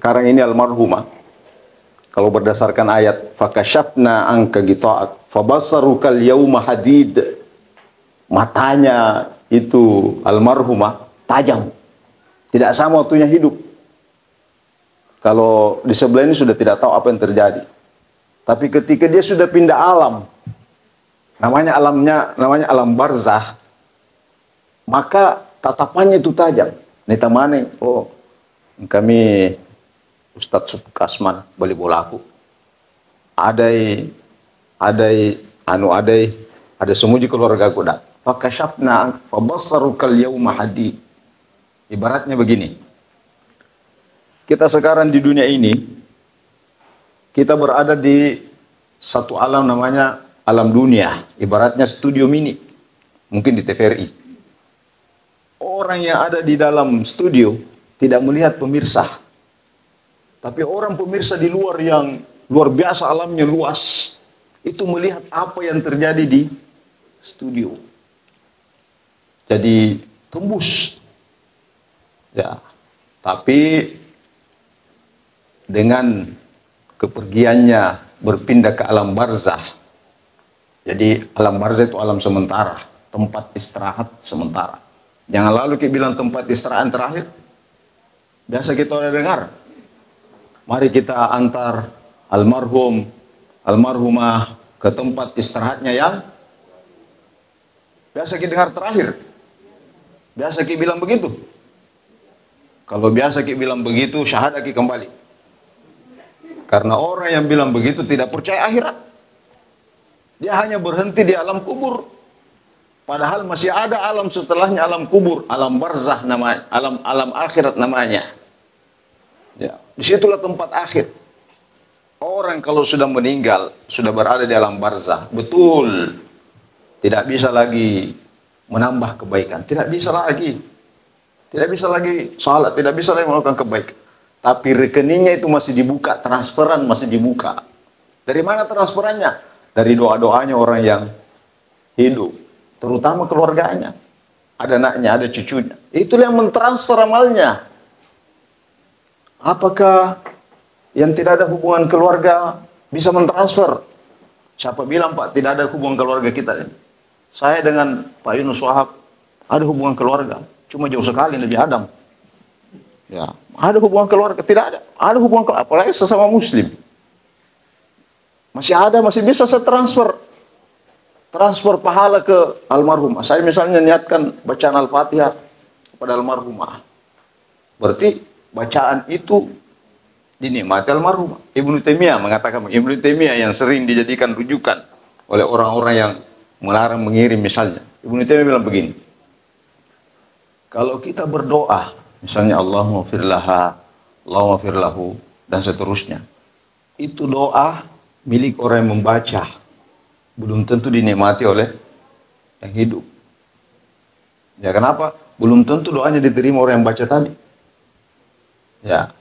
sekarang ini almarhumah, kalau berdasarkan ayat fakashafna anka gita'at fabasarukal yauma hadid, matanya itu almarhumah tajam, tidak sama waktunya hidup. Kalau di sebelah ini sudah tidak tahu apa yang terjadi, tapi ketika dia sudah pindah alam, namanya alam barzah, maka tatapannya itu tajam. Ini temani, oh kami Ustadz Kasman beli bolaku, ada semuji keluarga kuda. Fakashafna fabasarukal yauma hadid. Ibaratnya begini, kita sekarang di dunia ini, kita berada di satu alam namanya alam dunia, ibaratnya studio mini, mungkin di TVRI. Orang yang ada di dalam studio tidak melihat pemirsa, tapi orang pemirsa di luar yang luar biasa alamnya luas, itu melihat apa yang terjadi di studio. Jadi tembus. Ya, tapi dengan kepergiannya berpindah ke alam barzah. Jadi alam barzah itu alam sementara, tempat istirahat sementara. Jangan lalu kita bilang tempat istirahat terakhir. Biasa kita udah dengar. Mari kita antar almarhum, almarhumah ke tempat istirahatnya yang biasa kita dengar terakhir. Biasa kita bilang begitu. Kalau biasa kita bilang begitu, syahadat kita kembali. Karena orang yang bilang begitu tidak percaya akhirat. Dia hanya berhenti di alam kubur. Padahal masih ada alam setelahnya alam kubur, alam barzah namanya, alam akhirat namanya. Ya, disitulah tempat akhir. Orang kalau sudah meninggal, sudah berada di alam barzah, betul, tidak bisa lagi menambah kebaikan, tidak bisa lagi salat, tidak bisa lagi melakukan kebaikan. Tapi rekeningnya itu masih dibuka, transferan masih dibuka. Dari mana transferannya? Dari doa-doanya orang yang hidup, terutama keluarganya. Ada anaknya, ada cucunya. Itulah yang mentransfer amalnya. Apakah yang tidak ada hubungan keluarga bisa mentransfer? Siapa bilang Pak tidak ada hubungan keluarga kita? Saya dengan Pak Yunus Wahab ada hubungan keluarga, cuma jauh sekali Nabi Adam. Ya, ada hubungan keluarga, tidak ada. Ada hubungan keluarga, apalagi sesama muslim. Masih ada, masih bisa saya transfer pahala ke almarhumah. Saya misalnya niatkan bacaan Al-Fatihah kepada almarhumah. Berarti bacaan itu dinikmati almarhumah. Ibnu Taimiyah mengatakan, Ibnu Taimiyah yang sering dijadikan rujukan oleh orang-orang yang melarang mengirim misalnya. Ibnu Taimiyah bilang begini, kalau kita berdoa, misalnya Allahumma fir laha, Allahumma fir lahu, dan seterusnya, itu doa milik orang yang membaca, belum tentu dinikmati oleh yang hidup. Ya kenapa? Belum tentu doanya diterima orang yang baca tadi. Ya.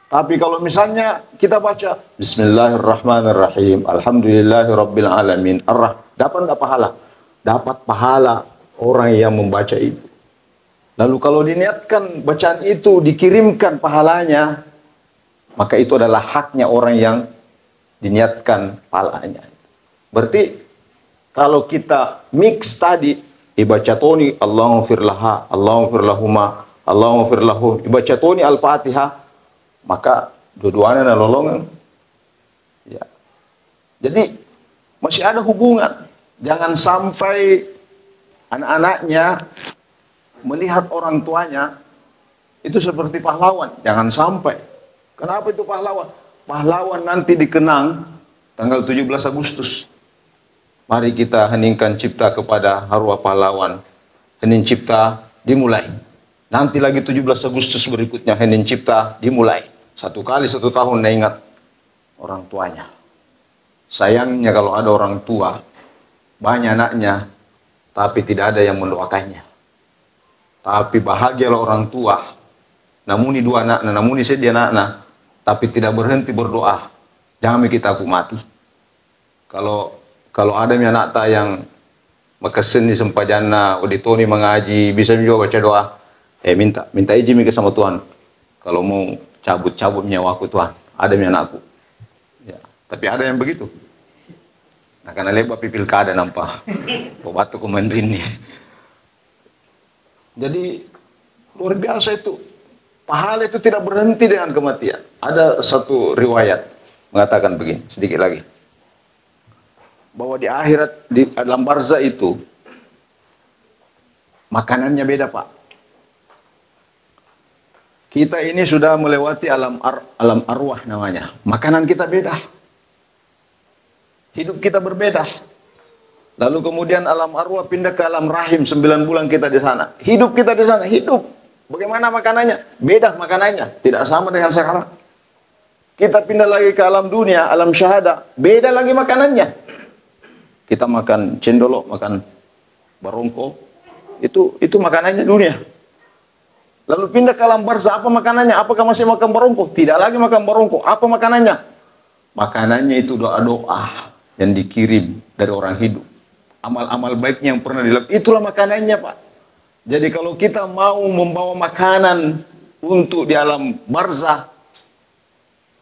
Tapi kalau misalnya kita baca Bismillahirrahmanirrahim, Alhamdulillahirabbil alamin, dapat enggak pahala? Dapat pahala orang yang membaca itu. Lalu kalau diniatkan bacaan itu dikirimkan pahalanya, maka itu adalah haknya orang yang diniatkan pahalanya. Berarti kalau kita mix tadi, ibaca toni Allahumma fir laha, Allahumma fir lahuma, Allahumma fir lahu, ibaca toni Al-Fatihah, maka dua-duanya ada lolongan. Ya. Jadi masih ada hubungan. Jangan sampai anak-anaknya melihat orang tuanya itu seperti pahlawan. Jangan sampai. Kenapa itu pahlawan? Pahlawan nanti dikenang tanggal 17 Agustus. Mari kita heningkan cipta kepada arwah pahlawan. Hening cipta dimulai. Nanti lagi 17 Agustus berikutnya hening cipta dimulai. Satu kali satu tahun ingat orang tuanya. Sayangnya kalau ada orang tua, banyak anaknya, tapi tidak ada yang mendoakannya. Tapi bahagialah orang tua, namun ini dua anak, namun ini sedih anak, tapi tidak berhenti berdoa. Jangan kita aku mati. Kalau ada anak tak yang makasen di sempajana, auditoni mengaji, bisa juga baca doa. Minta izin ke sama Tuhan. Kalau mau cabut-cabut nyawaku Tuhan, ada anakku. Ya, tapi ada yang begitu. Nah, karena lebar pilkada nampak. Batu komandrin nih. Jadi luar biasa itu. Pahala itu tidak berhenti dengan kematian. Ada satu riwayat mengatakan begini, sedikit lagi. Bahwa di akhirat, di alam barzah itu, makanannya beda, Pak. Kita ini sudah melewati alam arwah namanya. Makanan kita beda. Hidup kita berbeda. Lalu kemudian alam arwah pindah ke alam rahim, 9 bulan kita di sana. Hidup kita di sana, hidup. Bagaimana makanannya? Beda makanannya, tidak sama dengan sekarang. Kita pindah lagi ke alam dunia, alam syahada, beda lagi makanannya. Kita makan cendolok, makan barongko, itu makanannya dunia. Lalu pindah ke alam barzah, apa makanannya? Apakah masih makan barongko? Tidak lagi makan barongko. Apa makanannya? Makanannya itu doa-doa yang dikirim dari orang hidup. Amal-amal baiknya yang pernah dilakukan. Itulah makanannya, Pak. Jadi kalau kita mau membawa makanan untuk di alam barzah,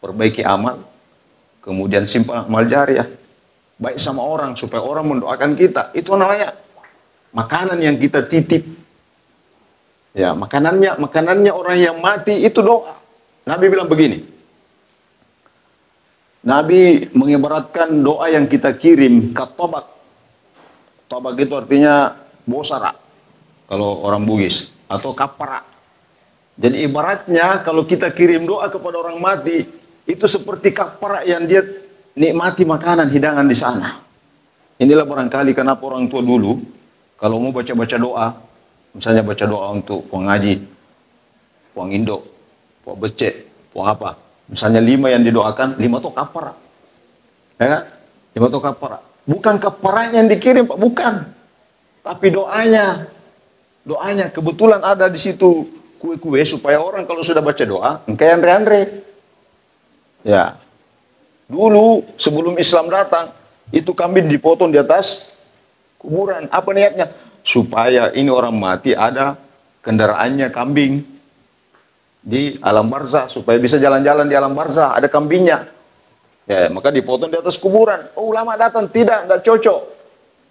perbaiki amal, kemudian simpan amal jariah. Baik sama orang, supaya orang mendoakan kita. Itu namanya makanan yang kita titip. Ya, makanannya orang yang mati itu doa. Nabi bilang begini. Nabi mengibaratkan doa yang kita kirim katobak. Tobak itu artinya bosara kalau orang Bugis, atau kapara. Jadi ibaratnya kalau kita kirim doa kepada orang mati, itu seperti kapara yang dia nikmati makanan hidangan di sana. Inilah barangkali kenapa orang tua dulu kalau mau baca-baca doa, misalnya baca doa untuk puang ngaji, puang indok, puang becek, puang apa. Misalnya 5 yang didoakan, 5 itu kapara. Ya kan? 5 itu kapara. Bukan kaparanya yang dikirim, Pak, bukan. Tapi doanya. Doanya kebetulan ada di situ kue-kue supaya orang kalau sudah baca doa, kayak andre-andre. Ya. Dulu sebelum Islam datang, itu kambing dipotong di atas kuburan. Apa niatnya? Supaya ini orang mati ada kendaraannya kambing di alam barzah, supaya bisa jalan-jalan di alam barzah, ada kambingnya. Ya, maka dipotong di atas kuburan. Oh, ulama datang, tidak cocok.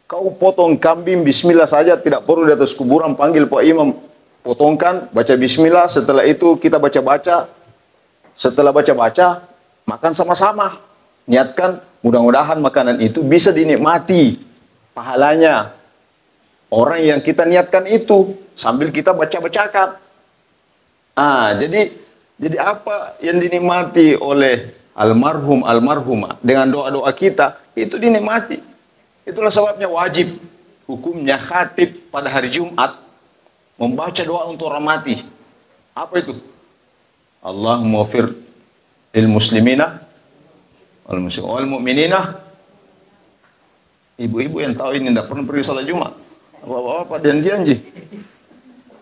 Kau potong kambing bismillah saja, tidak perlu di atas kuburan, panggil Pak Imam, potongkan, baca bismillah, setelah itu kita baca-baca. Setelah baca-baca, makan sama-sama. Niatkan, mudah-mudahan makanan itu bisa dinikmati pahalanya orang yang kita niatkan itu sambil kita baca-bacakan. Jadi apa yang dinikmati oleh almarhum almarhumah dengan doa-doa kita itu dinikmati. Itulah sebabnya wajib hukumnya khatib pada hari Jumat membaca doa untuk orang mati. Apa itu? Allahumma fir lil muslimina wal mu'minina. Ibu-ibu yang tahu ini tidak pernah pergi salat Jumat. Bapak-bapak dan janji.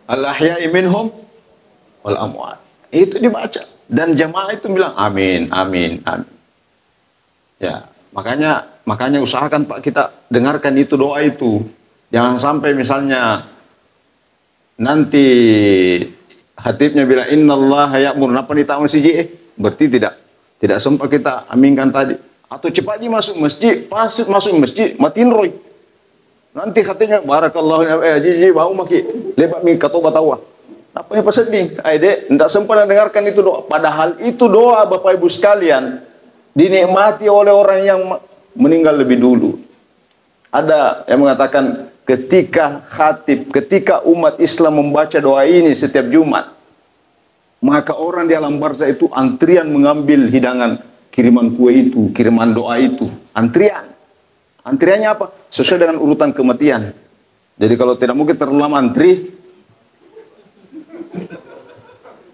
Al-ahya'i minhum wal amwat. Itu dibaca dan jamaah itu bilang amin, amin, amin. Ya, makanya usahakan Pak kita dengarkan itu doa itu. Jangan sampai misalnya nanti khatibnya bilang innallaha ya'mur napa ditawon siji berarti tidak sempat kita aminkan tadi. Atau cepat aja masuk masjid, pas masuk masjid matiin roy. Nanti khatibnya barakallahu jiji bau maki lebat mi katoba tawa. Apa yang peseding? Aide, tidak sempat dengarkan itu doa. Padahal itu doa Bapak Ibu sekalian dinikmati oleh orang yang meninggal lebih dulu. Ada yang mengatakan ketika umat Islam membaca doa ini setiap Jumat, maka orang di alam barzah itu antrian mengambil hidangan kiriman kue itu, kiriman doa itu. Antrian. Antriannya apa? Sesuai dengan urutan kematian. Jadi kalau tidak mungkin terlalu lama antri,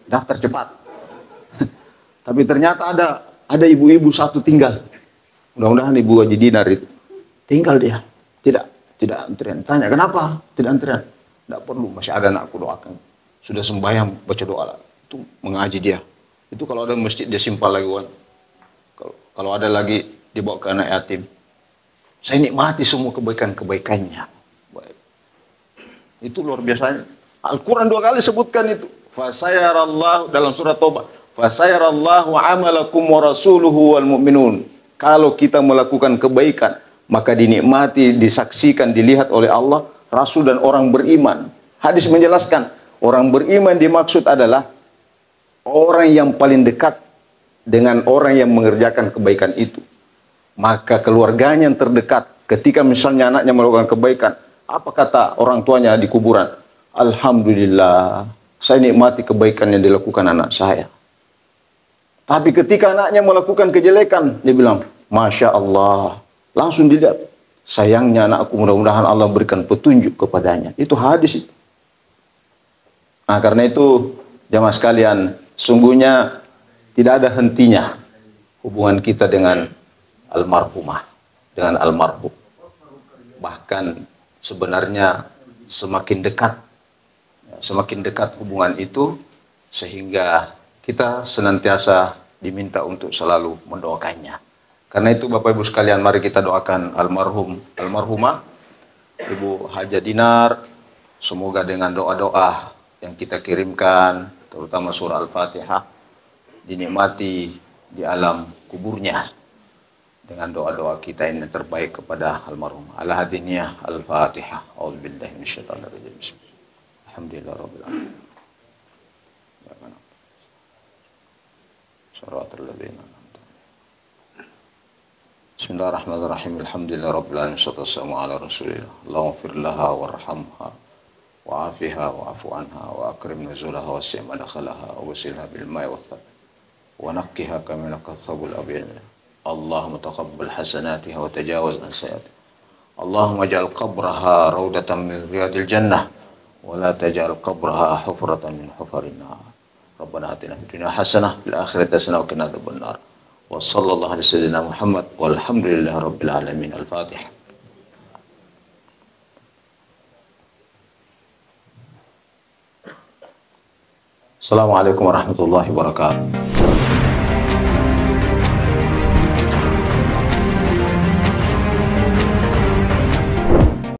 daftar cepat. Tapi ternyata ada ibu-ibu satu tinggal. Mudah-mudahan Ibu Haji Dinar itu. Tinggal dia. Tidak antrian. Tanya, kenapa? Tidak antrian. Tidak perlu, masih ada anakku doakan. Sudah sembahyang, baca doa lah. Itu mengaji dia. Itu kalau ada masjid dia simpal lagi uang. Kalau ada lagi dibawa ke anak yatim. Saya nikmati semua kebaikan-kebaikannya. Baik. Itu luar biasanya. Al-Quran 2 kali sebutkan itu. Fasayarallahu dalam surat Taubah, fasayarallahu amalakum wa rasuluhu wal mu'minun. Kalau kita melakukan kebaikan, maka dinikmati, disaksikan, dilihat oleh Allah, Rasul dan orang beriman. Hadis menjelaskan, orang beriman dimaksud adalah orang yang paling dekat dengan orang yang mengerjakan kebaikan itu. Maka keluarganya yang terdekat, ketika misalnya anaknya melakukan kebaikan, apa kata orang tuanya di kuburan? Alhamdulillah, saya nikmati kebaikan yang dilakukan anak saya. Tapi ketika anaknya melakukan kejelekan, dia bilang, Masya Allah. Langsung dilihat, sayangnya anakku, mudah-mudahan Allah berikan petunjuk kepadanya. Itu hadis itu. Nah, karena itu, jamaah sekalian, sungguhnya tidak ada hentinya hubungan kita dengan almarhumah, dengan almarhum. Bahkan sebenarnya semakin dekat hubungan itu, sehingga kita senantiasa diminta untuk selalu mendoakannya. Karena itu Bapak Ibu sekalian, mari kita doakan almarhumah Ibu Haja Dinar, semoga dengan doa-doa yang kita kirimkan, terutama surah Al-Fatihah, dinikmati di alam kuburnya dengan doa-doa kita ini terbaik kepada almarhumah. Al-Hadiniyah Al-Fatihah. A'udzubillahi minasyaitonir rajim. Alhamdulillah rabbil alamin. Bismillahirrahmanirrahim. Alhamdulillah rabbil alamin. Wassalamu ala rasulillah. Allahumma fir laha warhamha wa'afiha wa'afu anha wa akrim nuzulaha wa wasi' madkhalaha wa wasilha bil ma'i wat thab wa naqqiha kama naqathul abyad. Allahumma taqabbal hasanatiha wa tajawaz an sayyi'atiha. Allahumma ij'al qabraha raudatan min riyadil jannah wa la taj'al qabraha hufratan min hufarin nar. Rabbana atina fid dunya hasanah fil akhirati hasanah wa qina adzaban nar. Wa sallallahu ala sayyidina Muhammad walhamdulillahi rabbil alamin. Al-Fatihah. Assalamualaikum warahmatullahi wabarakatuh.